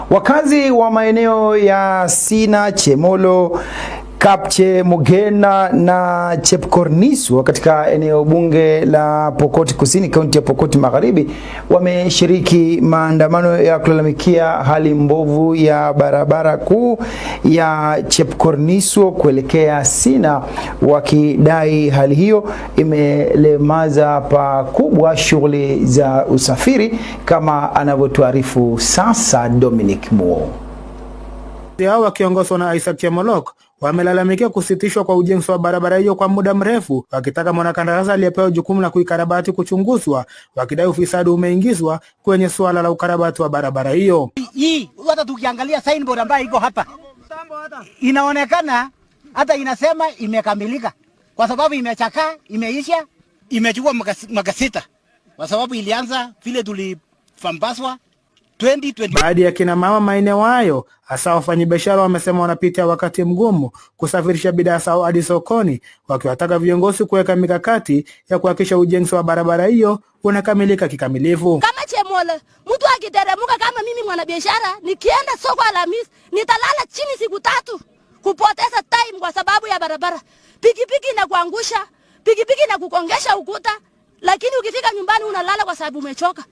Wakazi wa maeneo ya Sina, Chemolo, Kapche, Mugena na Chepkorniswo katika eneo bunge la Pokot Kusini, kaunti ya Pokot Magharibi, wameshiriki maandamano ya kulalamikia hali mbovu ya barabara kuu ya Chepkorniswo kuelekea Sina, wakidai hali hiyo imelemaza pakubwa shughuli za usafiri, kama anavyotuarifu sasa Dominic Muo. Hao wakiongozwa na Isaac Chemolok wamelalamikia kusitishwa kwa ujenzi wa barabara hiyo kwa muda mrefu, wakitaka mwanakandarasi aliyepewa jukumu la kuikarabati kuchunguzwa, wakidai ufisadi umeingizwa kwenye suala la ukarabati wa barabara hiyo. Hii hata tukiangalia signboard ambayo iko hapa inaonekana hata inasema imekamilika, kwa sababu imechakaa, imeisha, imechukua mwaka 6 kwa sababu ilianza vile tulifambaswa 2020. Baadhi ya kina mama maeneo hayo, hasa wafanyabiashara, wamesema wanapitia wakati mgumu kusafirisha bidhaa zao hadi sokoni, wakiwataka viongozi kuweka mikakati ya kuhakikisha ujenzi wa barabara hiyo unakamilika kikamilifu. Kama Chemolo, mtu akiteremka kama mimi mwanabiashara, nikienda soko Alhamisi, nitalala chini siku 3 kupoteza time kwa sababu ya barabara. Pikipiki inakuangusha, pikipiki inakukongesha ukuta, lakini ukifika nyumbani unalala kwa sababu umechoka.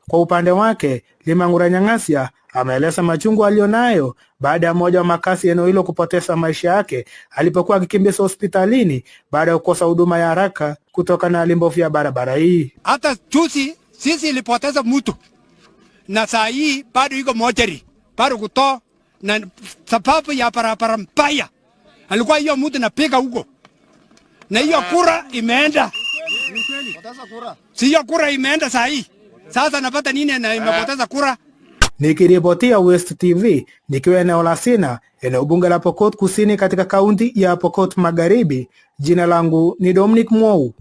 Kwa upande wake, Limangura Nyangasia ameeleza machungu alionayo baada ya mmoja wa makazi eneo hilo kupoteza maisha yake alipokuwa akikimbizwa hospitalini baada ya kukosa huduma ya haraka kutokana na hali mbovu ya barabara hii. Hata juzi sisi ilipoteza mtu na saa hii bado iko mochari, bado kutoa na sababu ya barabara mbaya. Alikuwa hiyo mtu napiga huko na hiyo kura imeenda, si hiyo kura imeenda saa hii. Sasa napata nini na imepoteza kura? Nikiripotia West TV nikiwa eneo la Sina, eneo bunge la Pokot Kusini katika kaunti ya Pokot Magharibi. Jina langu ni Dominic Muo.